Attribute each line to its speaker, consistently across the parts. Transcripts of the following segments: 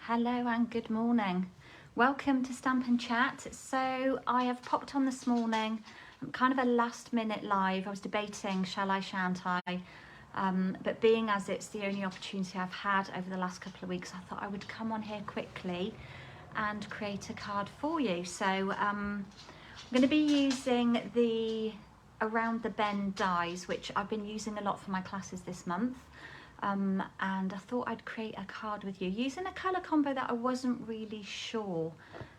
Speaker 1: Hello and good morning. Welcome to Stampin' Chat. So I have popped on this morning, kind of a last minute live. I was debating, shall I, shan't I? But being as it's the only opportunity I've had over the last couple of weeks, I thought I would come on here quickly and create a card for you. So I'm going to be using the Around the Bend dies, which I've been using a lot for my classes this month. And I thought I'd create a card with you using a colour combo that I wasn't really sure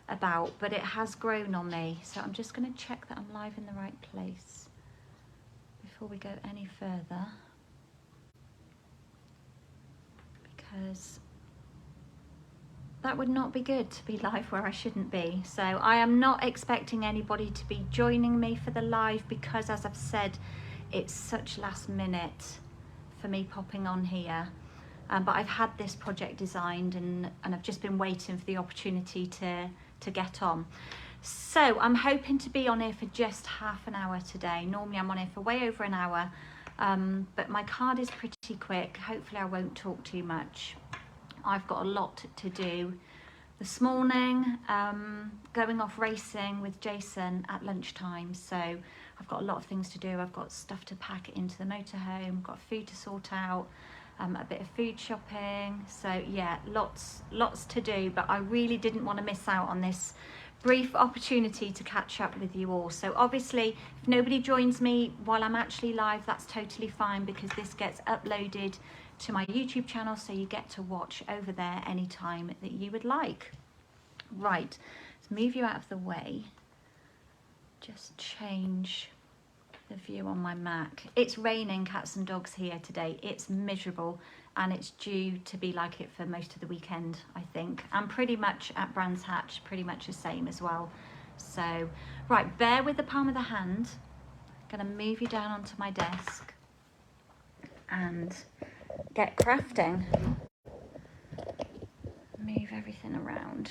Speaker 1: about, but it has grown on me. So I'm just going to check that I'm live in the right place before we go any further, because that would not be good to be live where I shouldn't be. So I am not expecting anybody to be joining me for the live because, as I've said, it's such last minute for me popping on here. But I've had this project designed and I've just been waiting for the opportunity to get on. So I'm hoping to be on here for just half an hour today. Normally I'm on here for way over an hour, but my card is pretty quick. Hopefully I won't talk too much. I've got a lot to do this morning, going off racing with Jason at lunchtime, so I've got a lot of things to do. I've got stuff to pack into the motorhome, got food to sort out, a bit of food shopping. So yeah, lots to do, but I really didn't want to miss out on this brief opportunity to catch up with you all. So obviously, if nobody joins me while I'm actually live, that's totally fine, because this gets uploaded to my YouTube channel, so you get to watch over there anytime that you would like. Right, let's move you out of the way. Just change the view on my Mac. It's raining cats and dogs here today. It's miserable and it's due to be like it for most of the weekend, I think. And pretty much at Brands Hatch, pretty much the same as well. So, right, bear with the palm of the hand. I'm gonna move you down onto my desk and get crafting. Move everything around.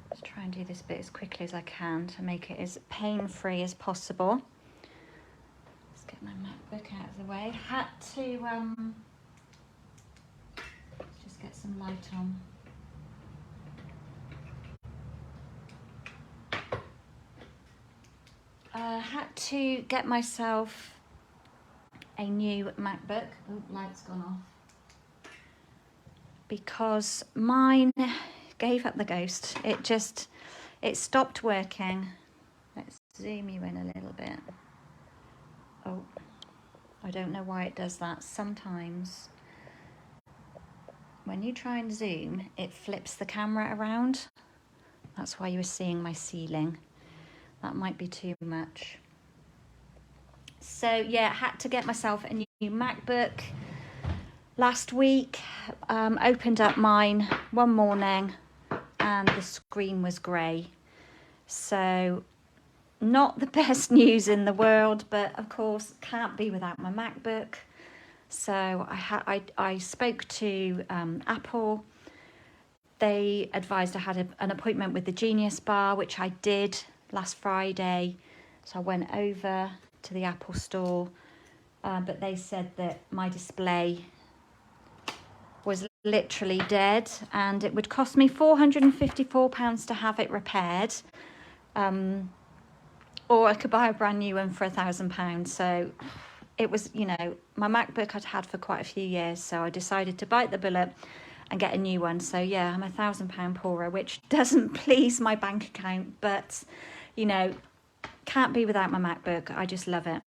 Speaker 1: Just try and do this bit as quickly as I can to make it as pain-free as possible. Let's get my MacBook out of the way. Had to just get some light on. Had to get myself a new MacBook. Oh, light's gone off. Because mine gave up the ghost. It stopped working. Let's zoom you in a little bit. Oh, I don't know why it does that. Sometimes when you try and zoom, it flips the camera around. That's why you were seeing my ceiling. That might be too much. So yeah, had to get myself a new MacBook last week. Opened up mine one morning and the screen was grey. So not the best news in the world, but of course can't be without my MacBook. So I spoke to Apple. They advised I had an appointment with the Genius Bar, which I did last Friday. So I went over to the Apple store, but they said that my display was literally dead and it would cost me £454 to have it repaired, or I could buy a brand new one for £1,000. So it was, you know, my MacBook I'd had for quite a few years, so I decided to bite the bullet and get a new one. So yeah, I'm £1,000 poorer, which doesn't please my bank account, but you know, can't be without my MacBook. I just love it.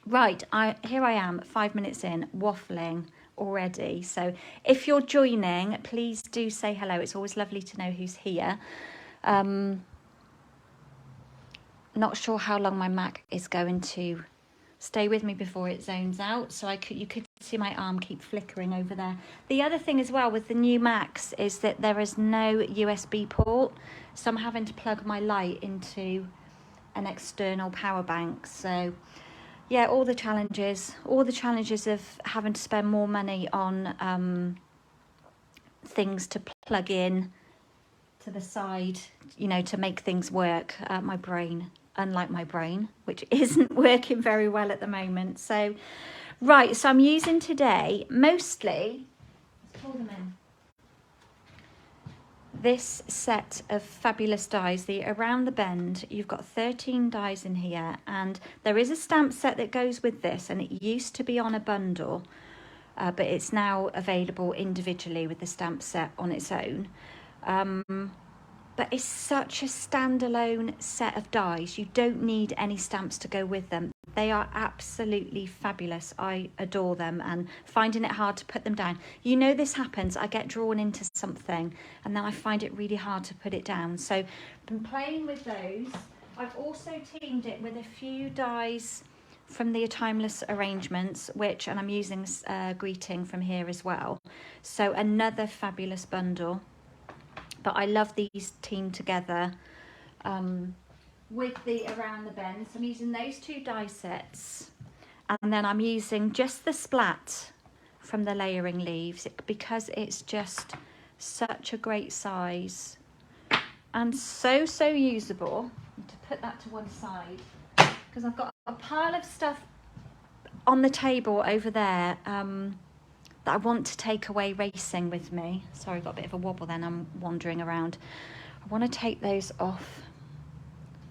Speaker 1: Right, here I am 5 minutes in, waffling already. So if you're joining, please do say hello. It's always lovely to know who's here. Not sure how long my Mac is going to stay with me before it zones out. So you could see my arm keep flickering over there. The other thing as well with the new Macs is that there is no USB port. So I'm having to plug my light into an external power bank. So yeah, all the challenges of having to spend more money on things to plug in to the side, you know, to make things work. My brain, unlike my brain, which isn't working very well at the moment. So, right, so I'm using today mostly, let's pull them in. This set of fabulous dies, the Around the Bend, you've got 13 dies in here, and there is a stamp set that goes with this, and it used to be on a bundle, but it's now available individually with the stamp set on its own. But it's such a standalone set of dies. You don't need any stamps to go with them. They are absolutely fabulous. I adore them, and finding it hard to put them down. You know this happens. I get drawn into something and then I find it really hard to put it down. So I've been playing with those. I've also teamed it with a few dies from the Timeless Arrangements, which, and I'm using Greeting from here as well. So another fabulous bundle. But I love these teamed together with the Around the Bend. So I'm using those two die sets, and then I'm using just the splat from the Layering Leaves because it's just such a great size and so usable. To put that to one side because I've got a pile of stuff on the table over there that I want to take away racing with me. Sorry, got a bit of a wobble then, I'm wandering around. I want to take those off.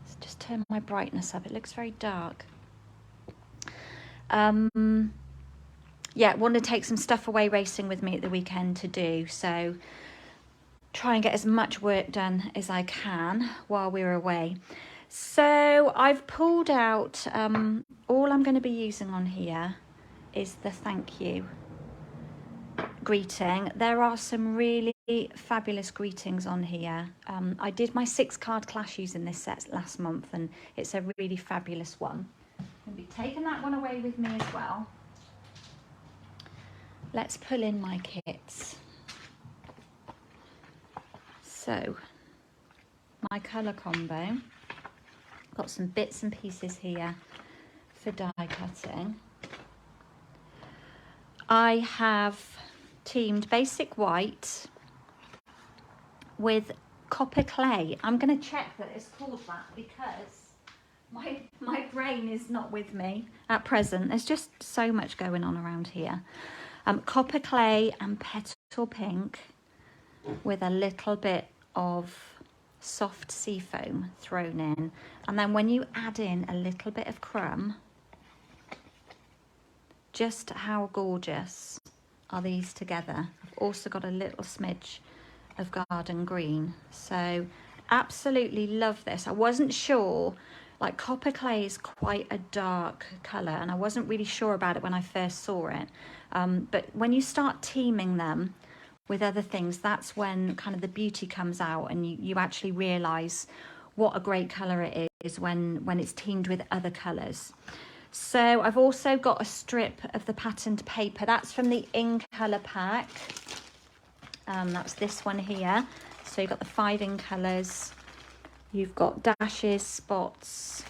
Speaker 1: Let's just turn my brightness up, it looks very dark. Yeah, I want to take some stuff away racing with me at the weekend to do, so try and get as much work done as I can while we're away. So I've pulled out, all I'm going to be using on here is the Thank You greeting. There are some really fabulous greetings on here. I did my 6-card clash using this set last month, and it's a really fabulous one. I'm going to be taking that one away with me as well. Let's pull in my kits. So, my colour combo. Got some bits and pieces here for die cutting. I have teamed Basic White with Copper Clay. I'm going to check that it's called that because my brain is not with me at present. There's just so much going on around here. Copper Clay and Petal Pink with a little bit of soft sea foam thrown in, and then when you add in a little bit of crumb, just how gorgeous are these together. I've also got a little smidge of garden green, so absolutely love this. I wasn't sure, like Copper Clay is quite a dark colour and I wasn't really sure about it when I first saw it, but when you start teaming them with other things, that's when kind of the beauty comes out, and you actually realise what a great colour it is when it's teamed with other colours. So I've also got a strip of the patterned paper. That's from the In Colour pack. That's this one here. So you've got the 5 in colours. You've got dashes, spots,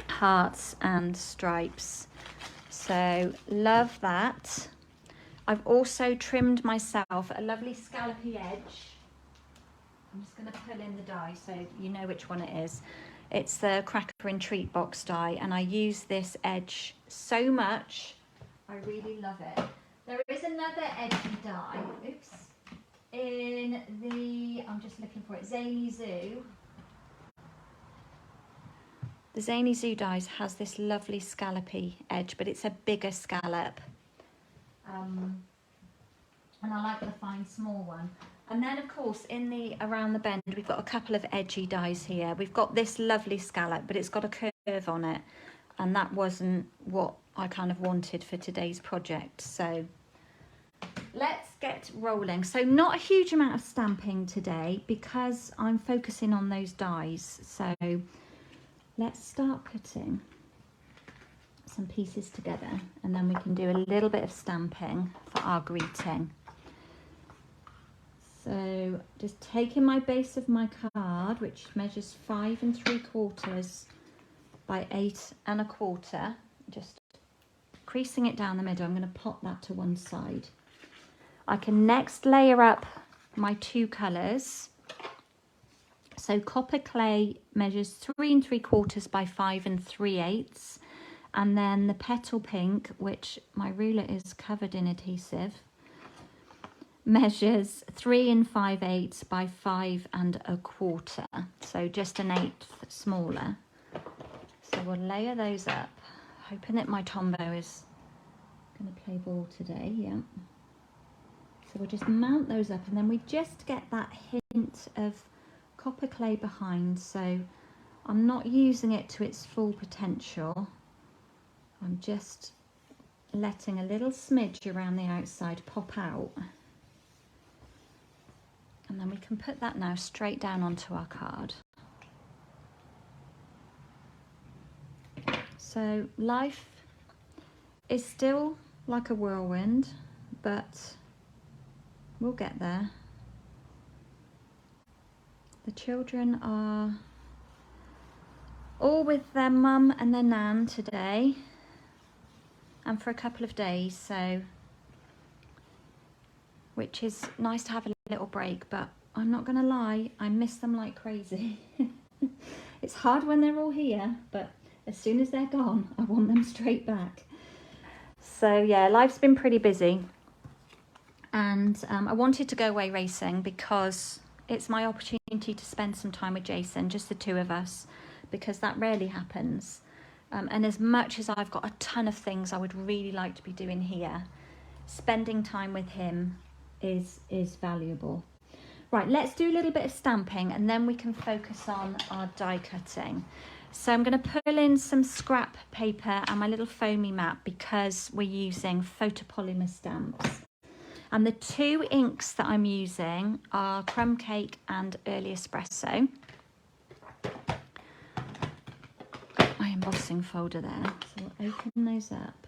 Speaker 1: hearts and stripes. So love that. I've also trimmed myself a lovely scallopy edge. I'm just going to pull in the die so you know which one it is. It's the Cracker and Treat box die, and I use this edge so much. I really love it. There is another edgy die, oops, in the, I'm just looking for it, Zany Zoo. The Zany Zoo dies has this lovely scallopy edge, but it's a bigger scallop. And I like the fine small one. And then of course in the Around the Bend we've got a couple of edgy dies here. We've got this lovely scallop, but it's got a curve on it, and that wasn't what I kind of wanted for today's project. So let's get rolling. So not a huge amount of stamping today because I'm focusing on those dies. So let's start putting some pieces together, and then we can do a little bit of stamping for our greeting. So just taking my base of my card, which measures 5 3/4 by 8 1/4, just creasing it down the middle. I'm going to pop that to one side. I can next layer up my 2 colours. So Copper Clay measures 3 3/4 by 5 3/8, and then the Petal Pink, which my ruler is covered in adhesive, measures 3 5/8 by 5 1/4, so just an eighth smaller. So we'll layer those up, hoping that my Tombow is going to play ball today. Yeah. So we'll just mount those up, and then we just get that hint of copper clay behind, so I'm not using it to its full potential. I'm just letting a little smidge around the outside pop out. And then we can put that now straight down onto our card. So life is still like a whirlwind, but we'll get there. The children are all with their mum and their nan today, and for a couple of days, so which is nice to have a little break, but I'm not gonna lie, I miss them like crazy. It's hard when they're all here, but as soon as they're gone, I want them straight back. So yeah, life's been pretty busy, and I wanted to go away racing because it's my opportunity to spend some time with Jason, just the two of us, because that rarely happens. And as much as I've got a ton of things I would really like to be doing here, spending time with him is valuable. Right, let's do a little bit of stamping, and then we can focus on our die cutting. So I'm going to pull in some scrap paper and my little foamy mat because we're using photopolymer stamps. And the two inks that I'm using are Crumb Cake and Early Espresso. Got my embossing folder there, so we'll open those up.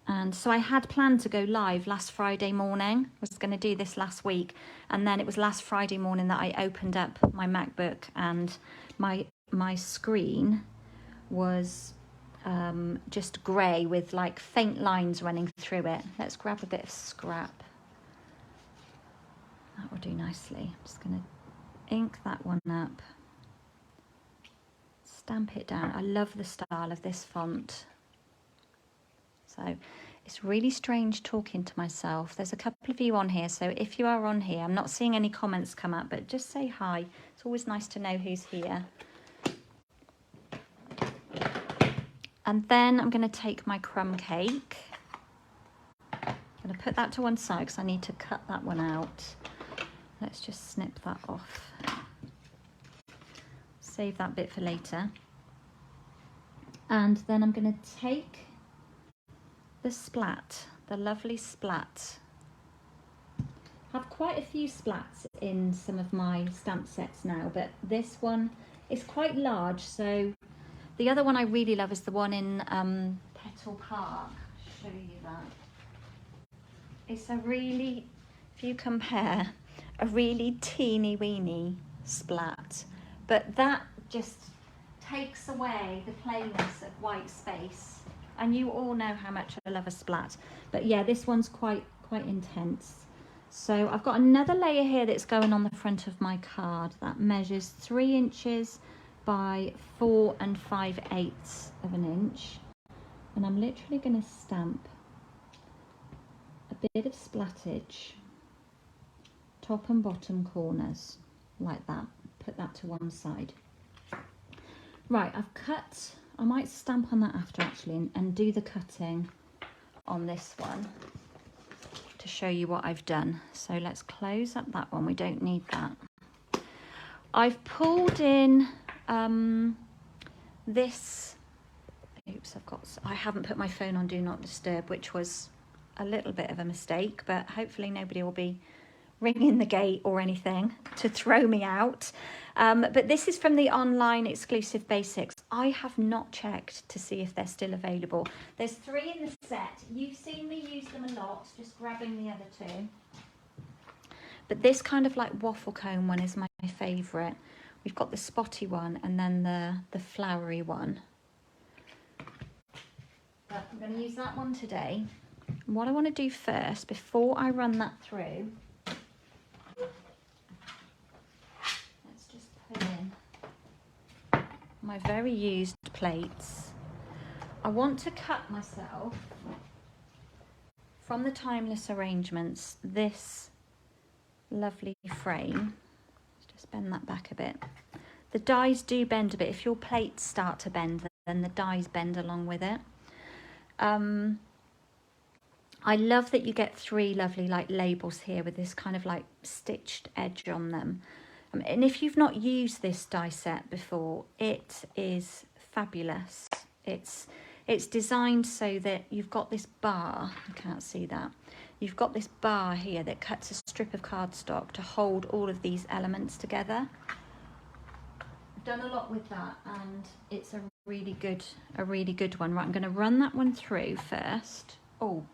Speaker 1: And so I had planned to go live last Friday morning. I was going to do this last week, and then it was last Friday morning that I opened up my MacBook, and my screen was just grey with like faint lines running through it. Let's grab a bit of scrap. That will do nicely. I'm just going to ink that one up, stamp it down. I love the style of this font. So it's really strange talking to myself. There's a couple of you on here, so if you are on here, I'm not seeing any comments come up, but just say hi. It's always nice to know who's here. And then I'm going to take my crumb cake. I'm going to put that to one side because I need to cut that one out. Let's just snip that off. Save that bit for later. And then I'm going to take the splat, the lovely splat. I have quite a few splats in some of my stamp sets now, but this one is quite large. So the other one I really love is the one in Petal Park. I'll show you that. It's a really, if you compare, a really teeny weeny splat, but that just takes away the plainness of white space. And you all know how much I love a splat. But yeah, this one's quite intense. So I've got another layer here that's going on the front of my card that measures 3 inches by 4 5/8 of an inch. And I'm literally going to stamp a bit of splattage, top and bottom corners, like that. Put that to one side. Right, I've cut. I might stamp on that after actually and do the cutting on this one to show you what I've done. So let's close up that one. We don't need that. I've pulled in this. Oops, I haven't put my phone on Do Not Disturb, which was a little bit of a mistake, but hopefully nobody will be ringing the gate or anything to throw me out. But this is from the online exclusive basics. I have not checked to see if they're still available. There's 3 in the set. You've seen me use them a lot, just grabbing the other 2. But this kind of like waffle cone one is my favourite. We've got the spotty one and then the flowery one. But I'm going to use that one today. And what I want to do first, before I run that through, in my very used plates. I want to cut myself from the Timeless Arrangements, this lovely frame. Let's just bend that back a bit. The dies do bend a bit. If your plates start to bend, then the dies bend along with it. I love that you get 3 lovely like labels here with this kind of like stitched edge on them. And if you've not used this die set before, it is fabulous. It's designed so that you've got this bar, you can't see that, you've got this bar here that cuts a strip of cardstock to hold all of these elements together. I've done a lot with that and it's a really good one. Right, I'm going to run that one through first. Oh,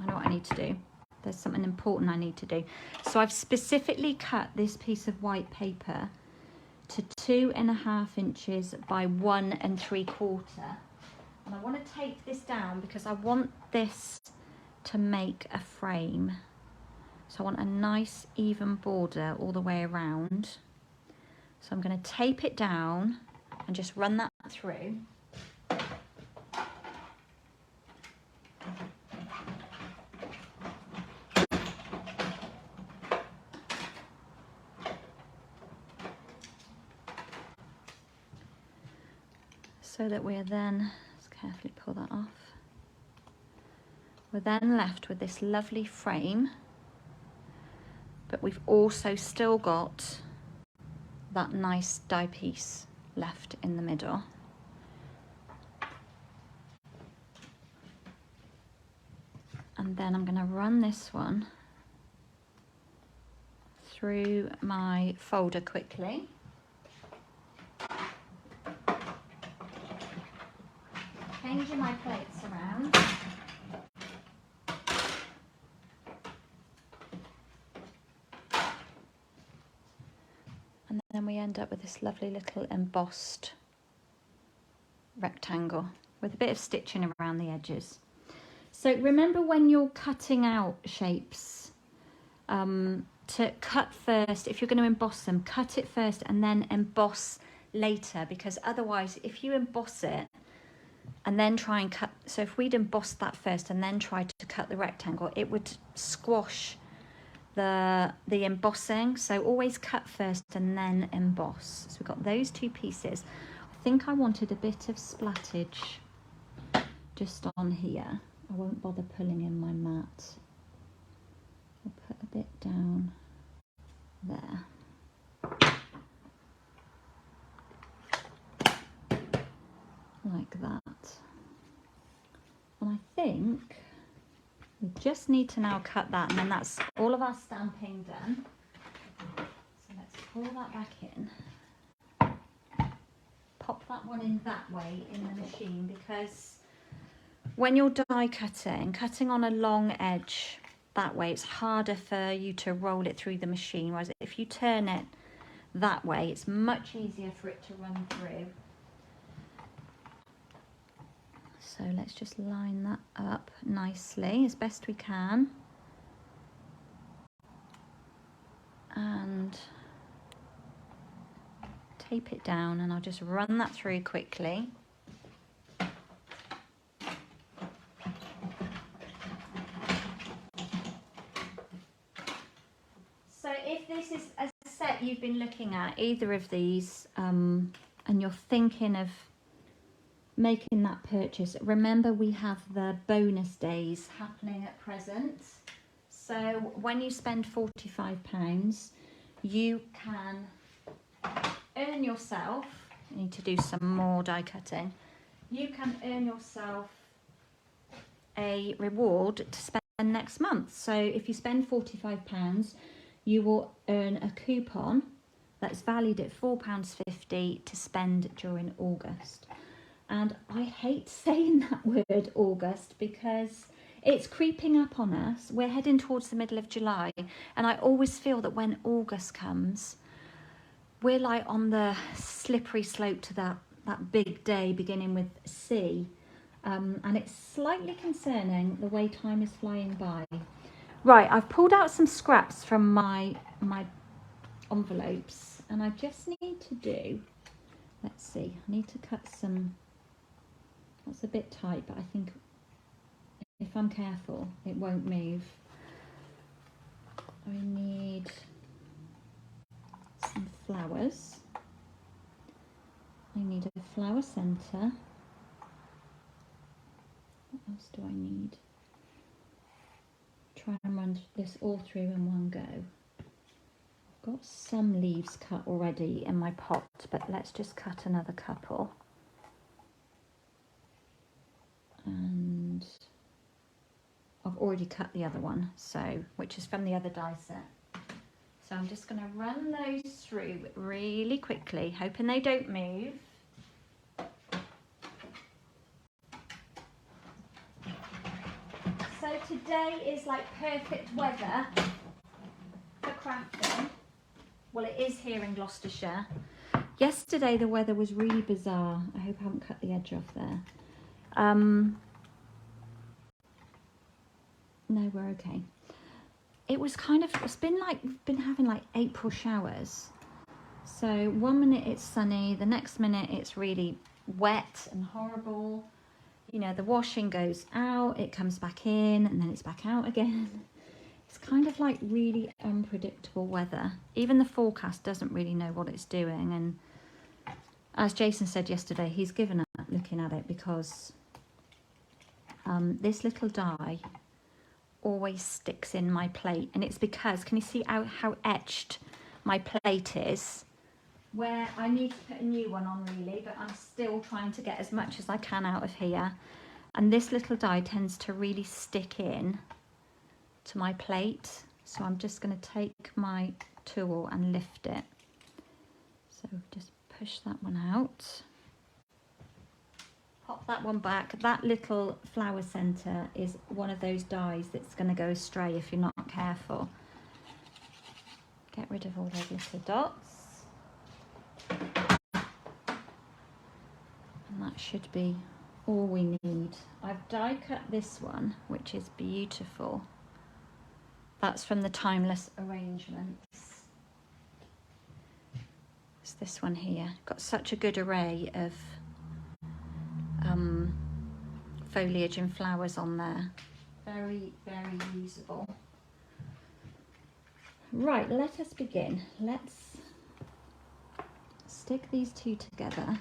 Speaker 1: I know what I need to do. There's something important I need to do. So I've specifically cut this piece of white paper to 2.5 inches by 1 3/4. And I want to take this down because I want this to make a frame. So I want a nice even border all the way around. So I'm going to tape it down and just run that through. So that we're then, let's carefully pull that off. We're then left with this lovely frame, but we've also still got that nice die piece left in the middle. And then I'm going to run this one through my folder quickly. Changing my plates around. And then we end up with this lovely little embossed rectangle with a bit of stitching around the edges. So remember when you're cutting out shapes, to cut first. If you're going to emboss them, cut it first and then emboss later, because otherwise if you emboss it and then try and cut, so if we'd embossed that first and then tried to cut the rectangle, it would squash the embossing. So always cut first and then emboss. So we've got those 2 pieces. I think I wanted a bit of splattage just on here. I won't bother pulling in my mat. I'll put a bit down there. Like that. And I think we just need to now cut that, and then that's all of our stamping done. So let's pull that back in. Pop that one in that way in the machine, because when you're die cutting on a long edge that way, it's harder for you to roll it through the machine, whereas if you turn it that way, it's much easier for it to run through. So let's just line that up nicely as best we can. And tape it down, and I'll just run that through quickly. So if this is a set you've been looking at, either of these, and you're thinking of making that purchase, remember we have the bonus days happening at present. So when you spend £45, you can earn yourself, I need to do some more die cutting, you can earn yourself a reward to spend next month. So if you spend £45, you will earn a coupon that's valued at £4.50 to spend during August. And I hate saying that word August because it's creeping up on us. We're heading towards the middle of July, and I always feel that when August comes, we're like on the slippery slope to that big day beginning with C. And it's slightly concerning the way time is flying by. Right, I've pulled out some scraps from my envelopes, and I just need to do, let's see, I need to cut some. That's a bit tight, but I think if I'm careful, it won't move. I need some flowers. I need a flower centre. What else do I need? Try and run this all through in one go. I've got some leaves cut already in my pot, but let's just cut another couple. And I've already cut the other one, so which is from the other die set. So I'm just going to run those through really quickly, hoping they don't move. So today is like perfect weather for crafting. Well, it is here in Gloucestershire. Yesterday the weather was really bizarre. I hope I haven't cut the edge off there. No, we're okay. It was kind of, it's been having like April showers. So 1 minute it's sunny, the next minute it's really wet and horrible. You know, the washing goes out, it comes back in, and then it's back out again. It's kind of like really unpredictable weather. Even the forecast doesn't really know what it's doing. And as Jason said yesterday, he's given up looking at it because this little die always sticks in my plate. And it's because, can you see how etched my plate is? Where I need to put a new one on really, but I'm still trying to get as much as I can out of here. And this little die tends to really stick in to my plate. So I'm just going to take my tool and lift it. So just push that one out. Pop that one back. That little flower centre is one of those dies that's going to go astray if you're not careful. Get rid of all those little dots. And that should be all we need. I've die cut this one, which is beautiful. That's from the Timeless Arrangements. It's this one here. Got such a good array of foliage and flowers on there. Very, very usable. Right, let us begin. Let's stick these two together.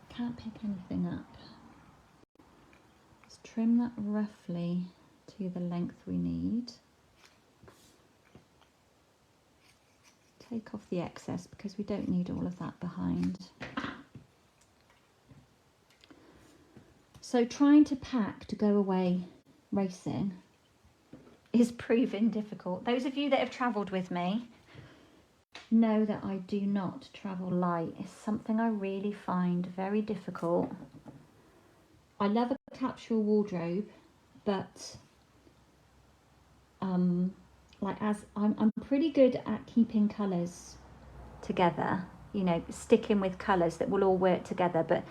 Speaker 1: Can't pick anything up. Let's trim that roughly to the length we need. Take off the excess because we don't need all of that behind. So trying to pack to go away racing is proving difficult. Those of you that have travelled with me know that I do not travel light. It's something I really find very difficult. I love a capsule wardrobe, but I'm pretty good at keeping colours together, you know, sticking with colours that will all work together, but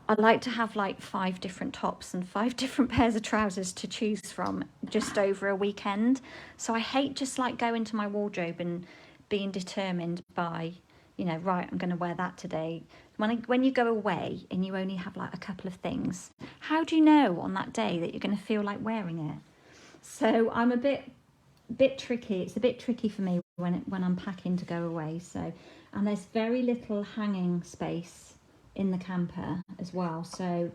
Speaker 1: I like to have like 5 different tops and 5 different pairs of trousers to choose from just over a weekend. So I hate just like going to my wardrobe and being determined by, you know, right, I'm going to wear that today. When you go away and you only have like a couple of things, how do you know on that day that you're going to feel like wearing it? So I'm a bit tricky. It's a bit tricky for me when I'm packing to go away. So, and there's very little hanging space in the camper as well, so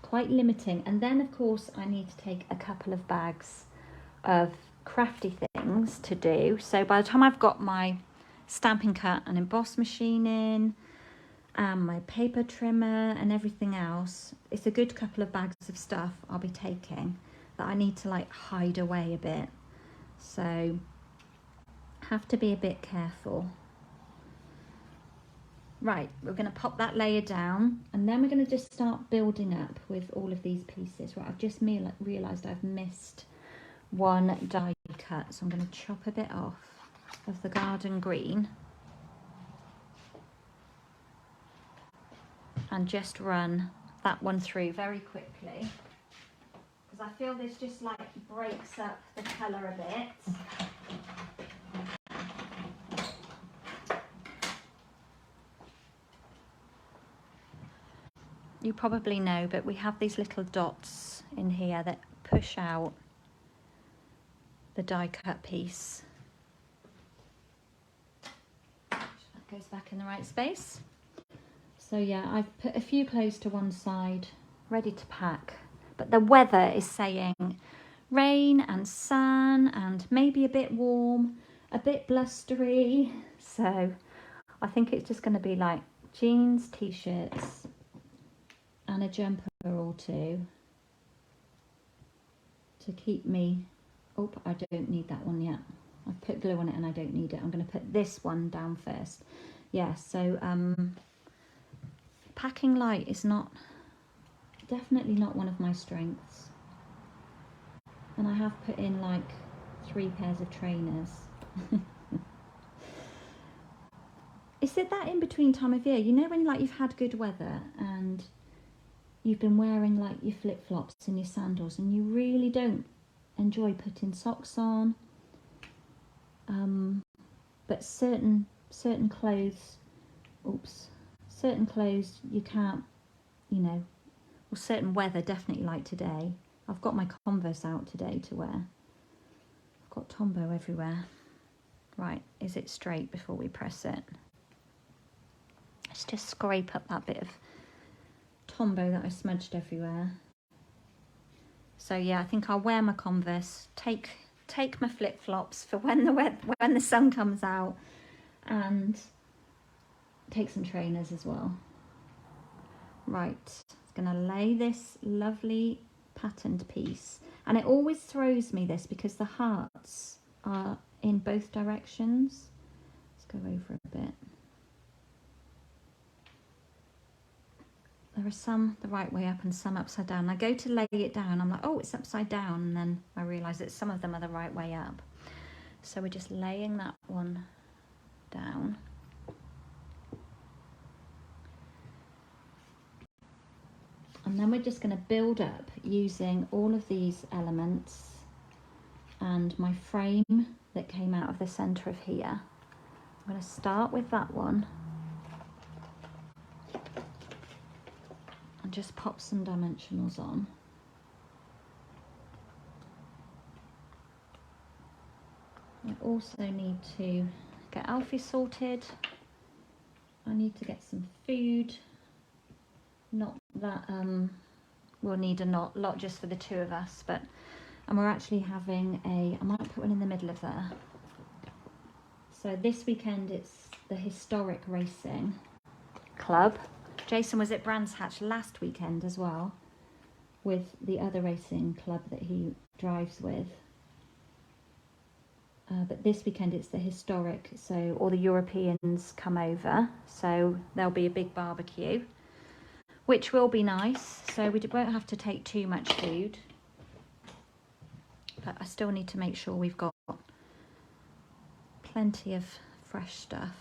Speaker 1: quite limiting. And then of course I need to take a couple of bags of crafty things to do. So by the time I've got my Stampin' Cut and emboss machine in, and my paper trimmer and everything else, it's a good couple of bags of stuff I'll be taking that I need to like hide away a bit. So have to be a bit careful. Right, we're going to pop that layer down and then we're going to just start building up with all of these pieces. Right, I've just realised I've missed one die cut, so I'm going to chop a bit off of the garden green and just run that one through very quickly because I feel this just like breaks up the colour a bit. you probably know, but we have these little dots in here that push out the die cut piece. That goes back in the right space. So yeah, I've put a few clothes to one side, ready to pack. But the weather is saying rain and sun and maybe a bit warm, a bit blustery. So I think it's just going to be like jeans, t-shirts and a jumper or two to keep me. Oh, I don't need that one yet. I've put glue on it and I don't need it. I'm going to put this one down first. Yeah, so packing light is definitely not one of my strengths. And I have put in like 3 pairs of trainers. Is it that in between time of year? You know when like you've had good weather and you've been wearing like your flip-flops and your sandals and you really don't enjoy putting socks on. But certain clothes, certain clothes you can't, you know, or certain weather, definitely like today. I've got my Converse out today to wear. I've got Tombow everywhere. Right, is it straight before we press it? Let's just scrape up that bit of Tombow that I smudged everywhere. So yeah, I think I'll wear my Converse, take my flip-flops for when the sun comes out, and take some trainers as well. Right, I'm gonna lay this lovely patterned piece, and it always throws me this because the hearts are in both directions. Let's go over a bit. There are some the right way up and some upside down. I go to lay it down, I'm like, oh, it's upside down, and then I realise that some of them are the right way up. So we're just laying that one down. And then we're just going to build up using all of these elements and my frame that came out of the centre of here. I'm going to start with that one and just pop some dimensionals on. I also need to get Alfie sorted. I need to get some food. Not that we'll need a lot just for the 2 of us, and we're actually having I might put one in the middle of there. So this weekend it's the Historic Racing Club. Jason was at Brands Hatch last weekend as well with the other racing club that he drives with. But this weekend it's the Historic, so all the Europeans come over, so there'll be a big barbecue, which will be nice, so we won't have to take too much food. But I still need to make sure we've got plenty of fresh stuff.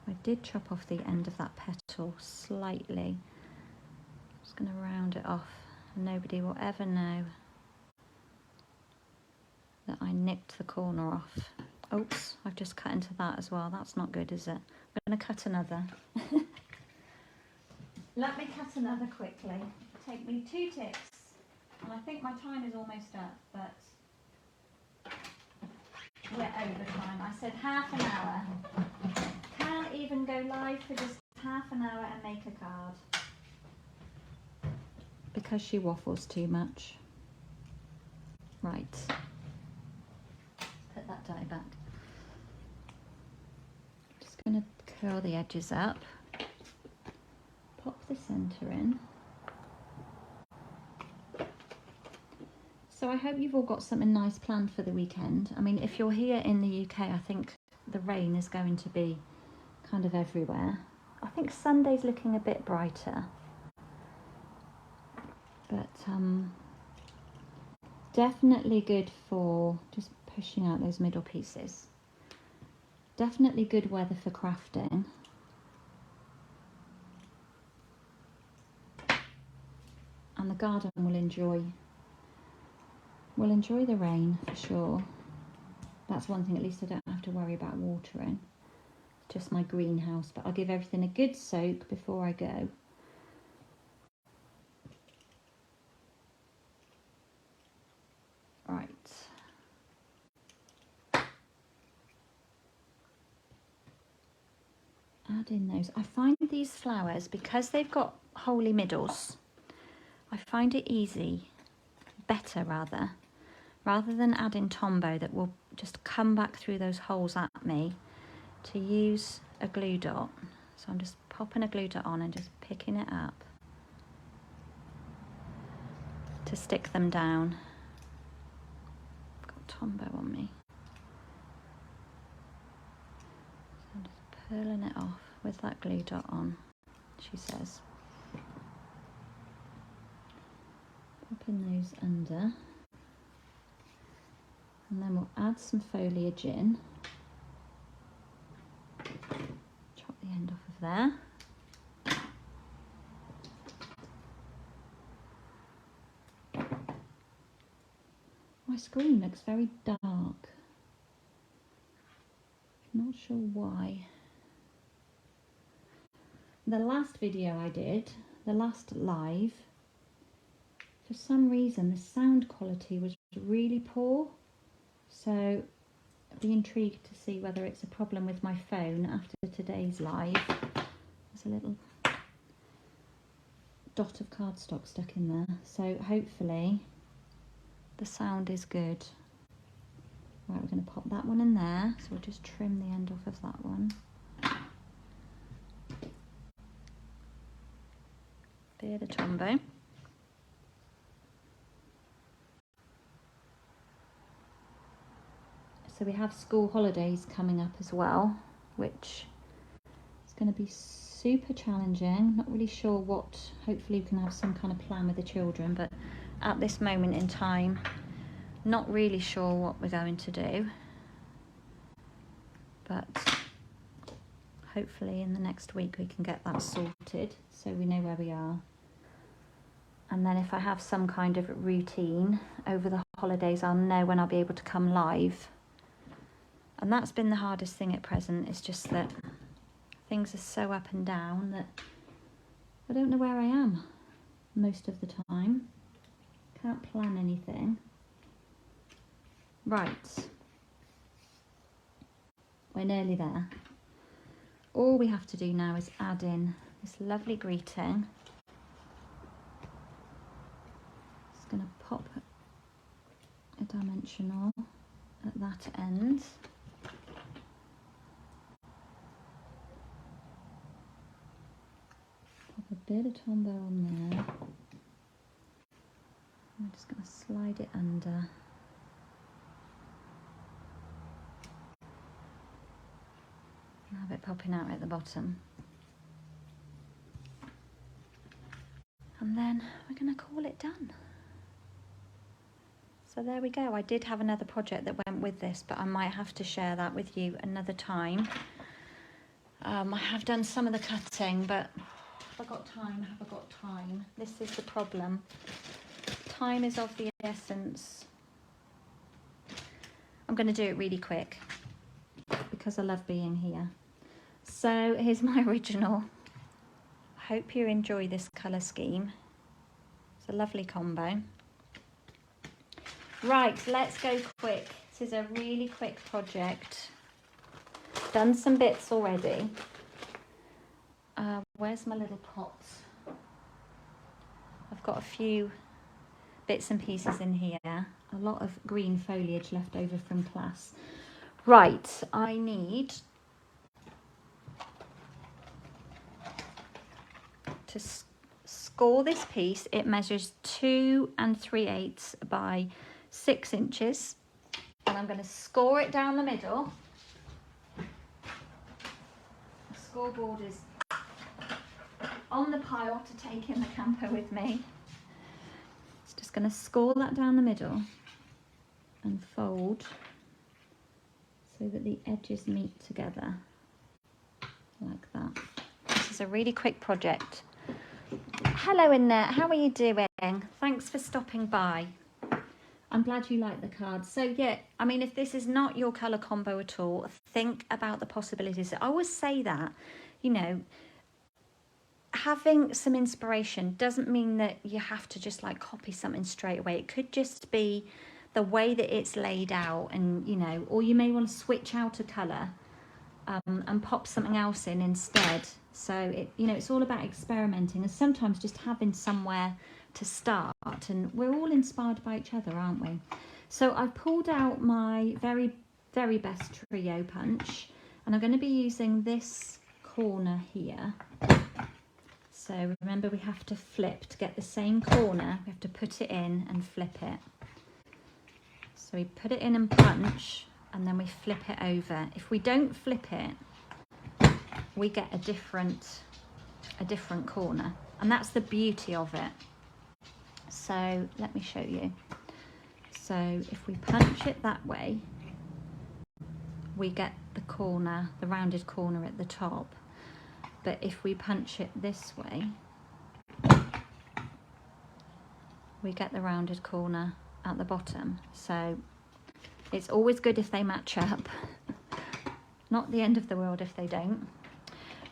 Speaker 1: I did chop off the end of that petal slightly. I'm just going to round it off. Nobody will ever know that I nicked the corner off. Oops, I've just cut into that as well. That's not good, is it? I'm going to cut another. Let me cut another quickly. Take me 2 ticks. And I think my time is almost up, but we're over time. I said half an hour. Can't even go live for just half an hour and make a card. Because she waffles too much. Right. Put that die back. Just going to curl the edges up. Pop the centre in. So I hope you've all got something nice planned for the weekend. I mean, if you're here in the UK, I think the rain is going to be kind of everywhere. I think Sunday's looking a bit brighter. But definitely good for just pushing out those middle pieces. Definitely good weather for crafting. And the garden will enjoy the rain for sure. That's one thing, at least I don't have to worry about watering. It's just my greenhouse, but I'll give everything a good soak before I go. add in those. I find these flowers, because they've got holy middles, I find it better rather than adding Tombow that will just come back through those holes at me, to use a glue dot. So I'm just popping a glue dot on and just picking it up to stick them down. I've got Tombow on me. So I'm just pulling it off with that glue dot on, she says. Popping those under. And then we'll add some foliage in. Chop the end off of there. My screen looks very dark. Not sure why. The last video I did, the last live, for some reason the sound quality was really poor. So I'd be intrigued to see whether it's a problem with my phone after today's live. There's a little dot of cardstock stuck in there. So hopefully the sound is good. Right, we're going to pop that one in there. So we'll just trim the end off of that one. Bit of Tombow. So we have school holidays coming up as well, which is going to be super challenging. Not really sure what, hopefully we can have some kind of plan with the children, but at this moment in time, not really sure what we're going to do. But hopefully in the next week we can get that sorted so we know where we are. And then if I have some kind of routine over the holidays, I'll know when I'll be able to come live. And that's been the hardest thing at present. It's just that things are so up and down that I don't know where I am most of the time. Can't plan anything. Right. We're nearly there. All we have to do now is add in this lovely greeting. Just going to pop a dimensional at that end. A bit of Tombow on there. I'm just going to slide it under. And have it popping out at the bottom. And then we're going to call it done. So there we go. I did have another project that went with this, but I might have to share that with you another time. I have done some of the cutting, but have I got time? Have I got time? This is the problem. Time is of the essence. I'm going to do it really quick because I love being here. So here's my original. I hope you enjoy this colour scheme. It's a lovely combo. Right, let's go quick. This is a really quick project. Done some bits already. Where's my little pots? I've got a few bits and pieces in here. A lot of green foliage left over from class. Right, I need to score this piece. It measures 2 3/8 by 6 inches. And I'm going to score it down the middle. The scoreboard is on the pile to take in the camper with me. It's just going to score that down the middle and fold so that the edges meet together like that. This is a really quick project. Hello Annette, how are you doing? Thanks for stopping by. I'm glad you like the cards. So yeah, I mean, if this is not your colour combo at all, think about the possibilities. I always say that, you know, having some inspiration doesn't mean that you have to just like copy something straight away. It could just be the way that it's laid out, and you know, or you may want to switch out a colour and pop something else in instead. So it, you know, it's all about experimenting and sometimes just having somewhere to start, and we're all inspired by each other, aren't we? So I've pulled out my very best trio punch, and I'm going to be using this corner here. So remember, we have to flip to get the same corner. We have to put it in and flip it. So we put it in and punch, and then we flip it over. If we don't flip it, we get a different corner, and that's the beauty of it. So let me show you. So if we punch it that way, we get the corner, the rounded corner at the top. But if we punch it this way, we get the rounded corner at the bottom. So it's always good if they match up. Not the end of the world if they don't.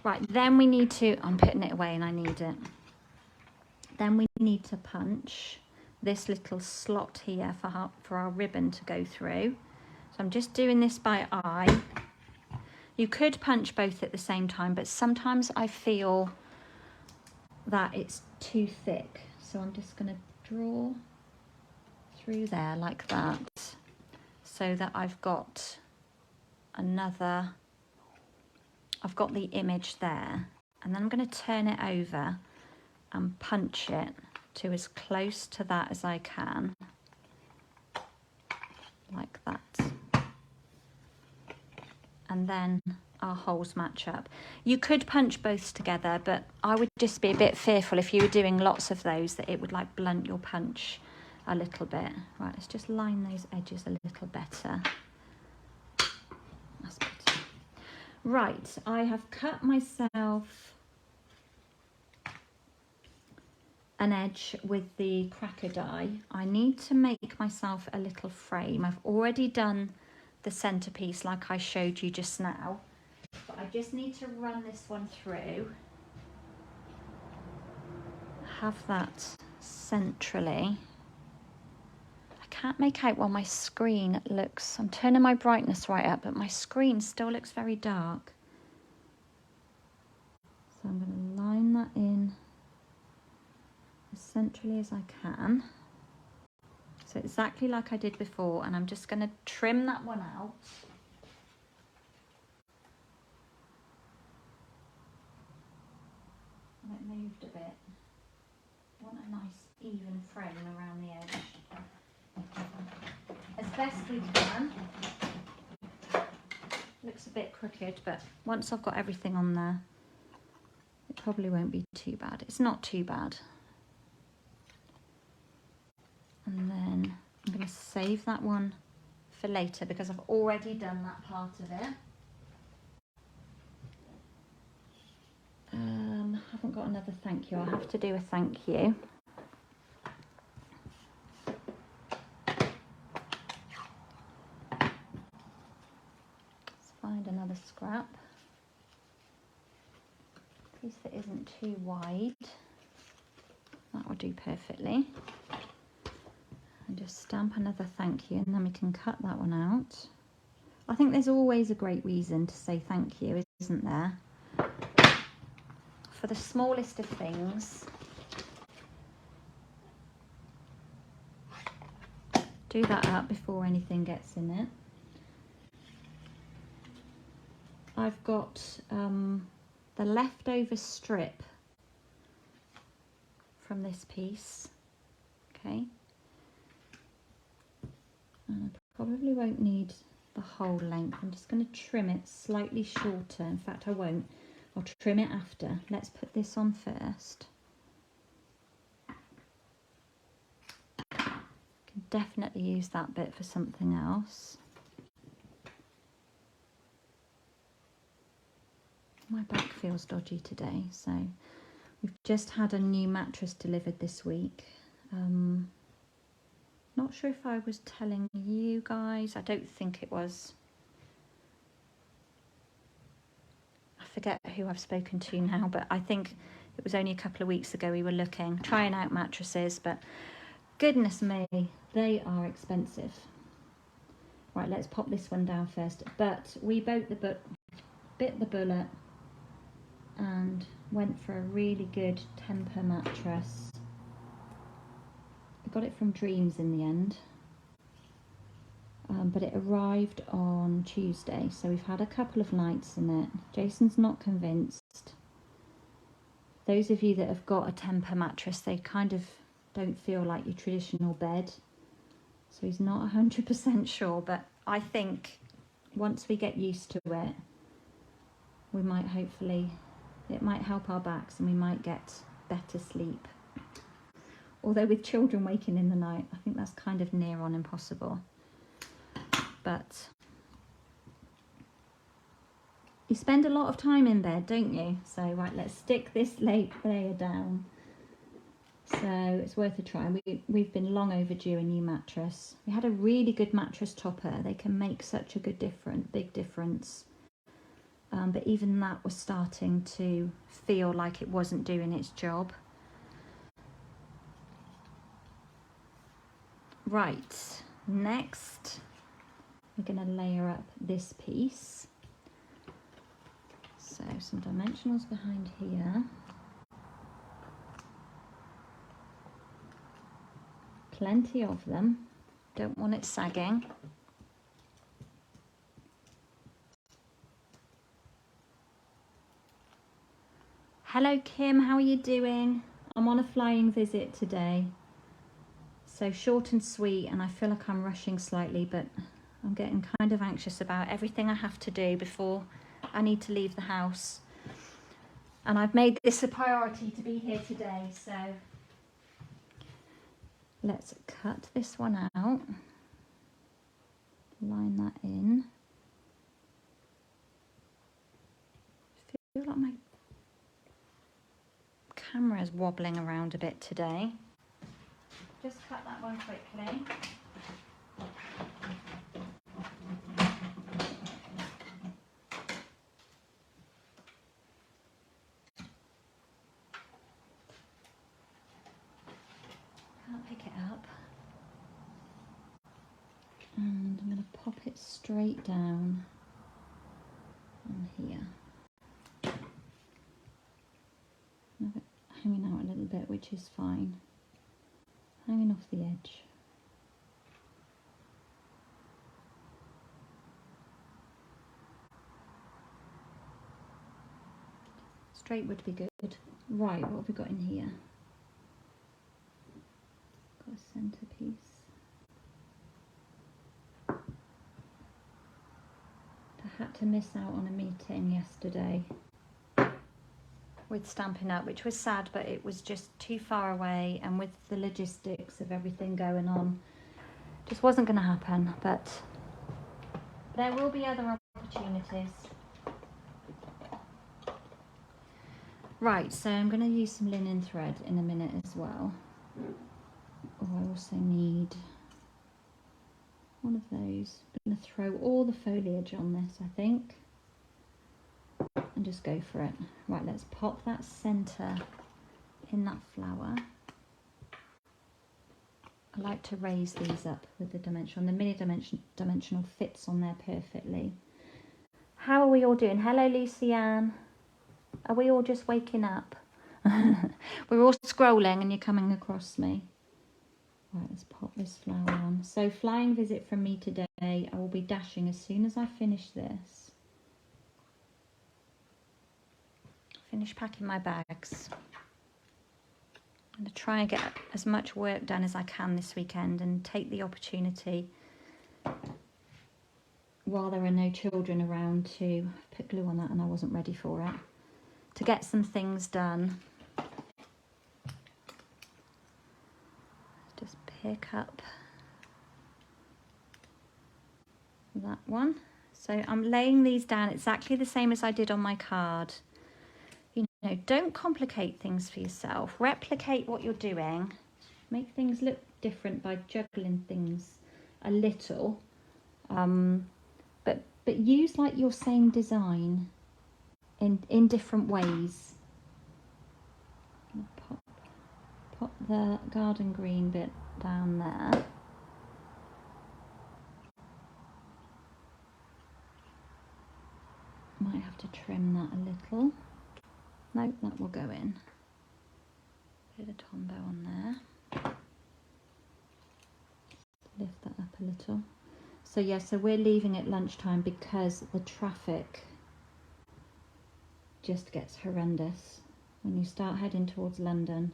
Speaker 1: Right, then we need to, I'm putting it away and I need it. Then we need to punch this little slot here for our ribbon to go through. So I'm just doing this by eye. You could punch both at the same time, but sometimes I feel that it's too thick. So I'm just going to draw through there like that, so that I've got another, I've got the image there. And then I'm going to turn it over and punch it to as close to that as I can, like that. And then our holes match up. You could punch both together, but I would just be a bit fearful if you were doing lots of those that it would like blunt your punch a little bit. Right, let's just line those edges a little better. That's better. Right, I have cut myself an edge with the cracker die. I need to make myself a little frame. I've already done the centerpiece like I showed you just now, but I just need to run this one through, have that centrally. I can't make out while my screen looks, I'm turning my brightness right up, but my screen still looks very dark. So I'm going to line that in as centrally as I can. So exactly like I did before, and I'm just going to trim that one out. And it moved a bit. I want a nice even frame around the edge. As best we can. Looks a bit crooked, but once I've got everything on there, it probably won't be too bad. It's not too bad. And then I'm going to save that one for later because I've already done that part of it. I haven't got another thank you. I'll have to do a thank you. Let's find another scrap. A piece that isn't too wide. That will do perfectly. And just stamp another thank you, and then we can cut that one out. I think there's always a great reason to say thank you, isn't there? For the smallest of things. Do that up before anything gets in it. I've got the leftover strip from this piece, okay? And I probably won't need the whole length. I'm just going to trim it slightly shorter. In fact, I won't. I'll trim it after. Let's put this on first. Can definitely use that bit for something else. My back feels dodgy today, so we've just had a new mattress delivered this week. Not sure if I was telling you guys. I don't think it was. I forget who I've spoken to now, but I think it was only a couple of weeks ago we were trying out mattresses, but goodness me, they are expensive. Right, let's pop this one down first. But we bought bit the bullet and went for a really good Temper mattress. I got it from Dreams in the end, but it arrived on Tuesday, so we've had a couple of nights in it. Jason's not convinced. Those of you that have got a Temper mattress, they kind of don't feel like your traditional bed, so he's not 100% sure, but I think once we get used to it, we might hopefully, it might help our backs and we might get better sleep. Although with children waking in the night, I think that's kind of near on impossible. But you spend a lot of time in bed, don't you? So right, let's stick this layer down. So it's worth a try. We've been long overdue a new mattress. We had a really good mattress topper. They can make such a big difference. But even that was starting to feel like it wasn't doing its job. Right, next we're going to layer up this piece. So some dimensionals behind here. Plenty of them. Don't want it sagging. Hello Kim, how are you doing? I'm on a flying visit today. So short and sweet, and I feel like I'm rushing slightly, but I'm getting kind of anxious about everything I have to do before I need to leave the house. And I've made this a priority to be here today, so let's cut this one out. Line that in. I feel like my camera is wobbling around a bit today. Just cut that one quickly. Can't pick it up. And I'm going to pop it straight down on here. Have it hanging out a little bit, which is fine. Hanging off the edge. Straight would be good. Right, what have we got in here? Got a centerpiece. I had to miss out on a meeting yesterday with Stampin Up, which was sad, but it was just too far away, and with the logistics of everything going on, just wasn't going to happen. But there will be other opportunities. Right, so I'm going to use some linen thread in a minute as well. Oh, I also need one of those. I'm going to throw all the foliage on this, I think, and just go for it. Right, let's pop that centre in that flower. I like to raise these up with the dimensional. The mini dimensional fits on there perfectly. How are we all doing? Hello, Lucianne. Are we all just waking up? We're all scrolling and you're coming across me. Right, let's pop this flower on. So flying visit from me today. I will be dashing as soon as I finish this. Finish packing my bags. I'm going to try and get as much work done as I can this weekend and take the opportunity while there are no children around to put glue on that, and I wasn't ready for it, to get some things done. Just pick up that one. So I'm laying these down exactly the same as I did on my card. You know, don't complicate things for yourself. Replicate what you're doing. Make things look different by juggling things a little. But use like your same design in different ways. Pop the garden green bit down there. Might have to trim that a little. No, that will go in. Bit of Tombow on there. Lift that up a little. So yeah, so we're leaving at lunchtime because the traffic just gets horrendous. When you start heading towards London,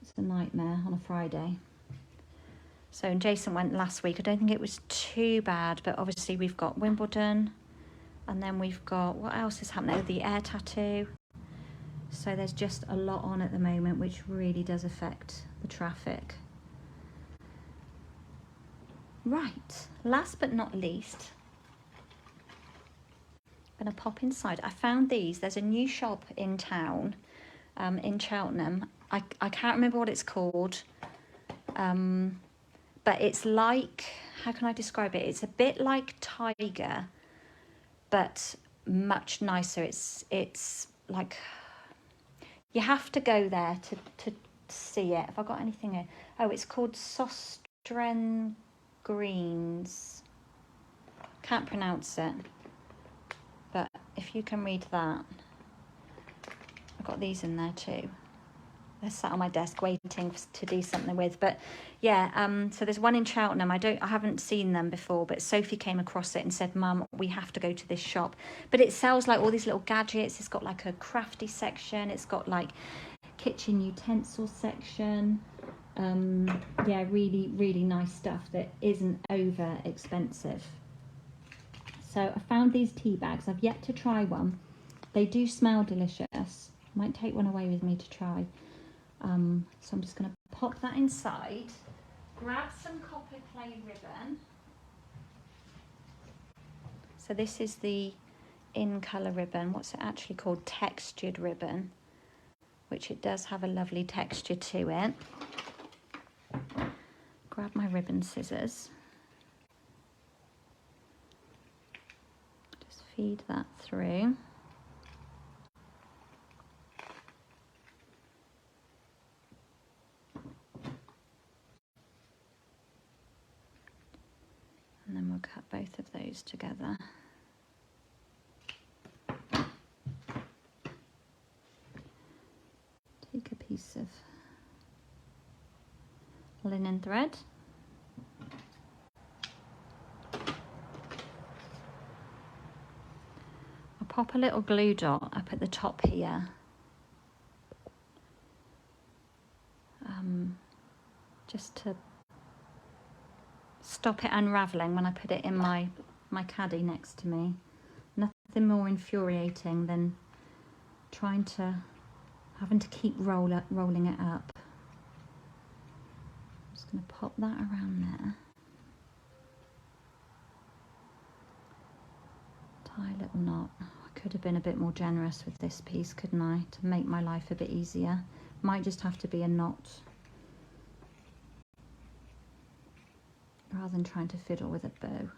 Speaker 1: it's a nightmare on a Friday. So Jason went last week. I don't think it was too bad, but obviously we've got Wimbledon, and then we've got, what else is happening? The air tattoo. So there's just a lot on at the moment, which really does affect the traffic. Right, last but not least, I'm going to pop inside. I found these. There's a new shop in town, in Cheltenham. I can't remember what it's called, but it's like, how can I describe it? It's a bit like Tiger, but much nicer. It's like, you have to go there to see it. Have I got anything here? Oh, it's called Sostren Greens. Can't pronounce it, but if you can read that. I've got these in there too. They're sat on my desk waiting to do something with. But yeah, so there's one in Cheltenham. I haven't seen them before, but Sophie came across it and said, Mum, we have to go to this shop. But it sells like all these little gadgets. It's got like a crafty section. It's got like kitchen utensil section. Yeah, really, really nice stuff that isn't over expensive. So I found these tea bags. I've yet to try one. They do smell delicious. Might take one away with me to try. So I'm just going to pop that inside, grab some copper clay ribbon. So this is the in colour ribbon. What's it actually called? Textured ribbon, which it does have a lovely texture to it. Grab my ribbon scissors. Just feed that through. And then we'll cut both of those together. Take a piece of linen thread. I'll pop a little glue dot up at the top here. Just to stop it unravelling when I put it in my caddy next to me. Nothing more infuriating than having to keep rolling it up. I'm just going to pop that around there. Tie a little knot. I could have been a bit more generous with this piece, couldn't I, to make my life a bit easier. Might just have to be a knot, rather than trying to fiddle with a bow.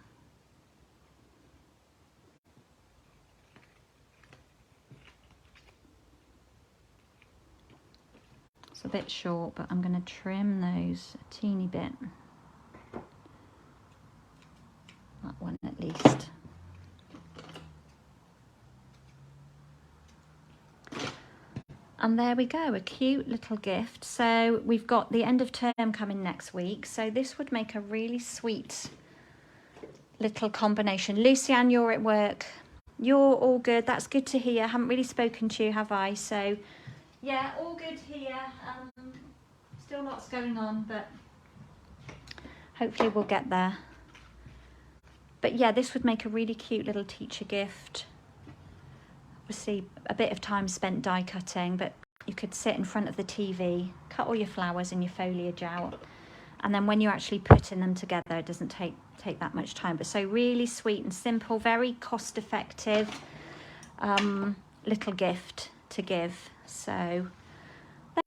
Speaker 1: It's a bit short, but I'm going to trim those a teeny bit. That one at least. And there we go, a cute little gift. So we've got the end of term coming next week. So this would make a really sweet little combination. Lucianne, you're at work. You're all good. That's good to hear. I haven't really spoken to you, have I? So yeah, all good here. Still lots going on, but hopefully we'll get there. But yeah, this would make a really cute little teacher gift. Obviously a bit of time spent die cutting, but you could sit in front of the TV, cut all your flowers and your foliage out, and then when you're actually putting them together, it doesn't take that much time. But so really sweet and simple, very cost effective little gift to give. So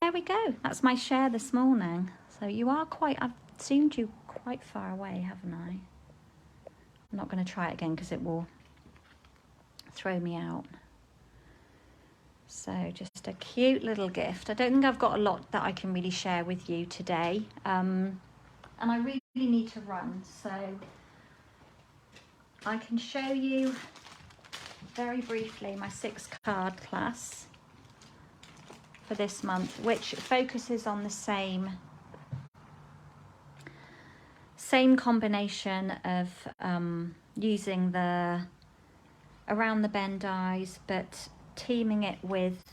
Speaker 1: there we go, that's my share this morning. So you are I've zoomed you quite far away, haven't I? I'm not going to try it again because it will throw me out. So just a cute little gift. I don't think I've got a lot that I can really share with you today. And I really need to run, so I can show you very briefly my 6-card class for this month, which focuses on the same combination of using the around the bend dies, but teaming it with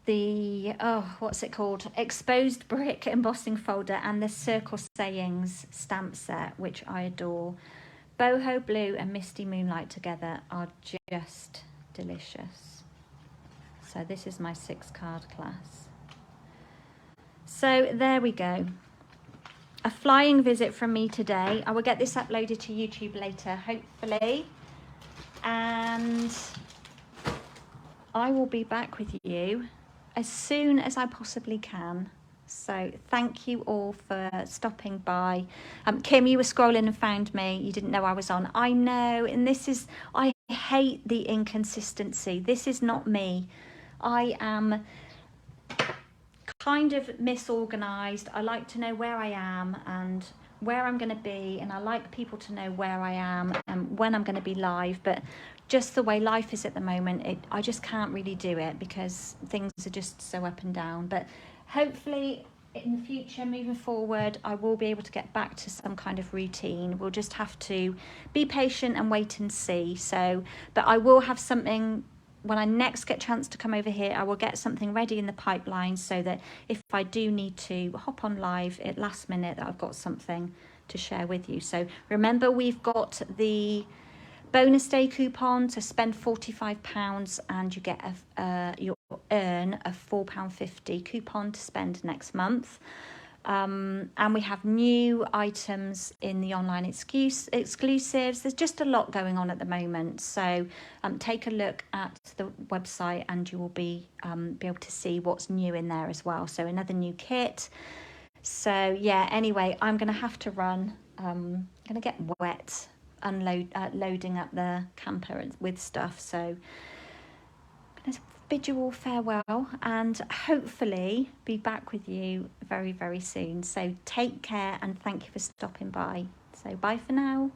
Speaker 1: the what's it called, exposed brick embossing folder and the circle sayings stamp set, which I adore. Boho Blue and Misty Moonlight together are just delicious. So this is my 6-card class. So there we go. A flying visit from me today. I will get this uploaded to YouTube later, hopefully. And I will be back with you as soon as I possibly can. So thank you all for stopping by. Kim, you were scrolling and found me. You didn't know I was on. I know, and I hate the inconsistency. This is not me. I am kind of misorganized. I like to know where I am and where I'm going to be, and I like people to know where I am and when I'm going to be live, but just the way life is at the moment, I just can't really do it because things are just so up and down. But hopefully in the future, moving forward, I will be able to get back to some kind of routine. We'll just have to be patient and wait and see. So, but I will have something when I next get a chance to come over here. I will get something ready in the pipeline so that if I do need to hop on live at last minute, that I've got something to share with you. So remember, we've got the bonus day coupon to spend £45 and you get you'll earn a £4.50 coupon to spend next month. And we have new items in the online exclusives. There's just a lot going on at the moment. So take a look at the website and you will be able to see what's new in there as well. So another new kit. So yeah, anyway, I'm going to have to run. I'm going to get wet loading up the camper with stuff. So I'm going to bid you all farewell and hopefully be back with you very, very soon. So take care and thank you for stopping by. So bye for now.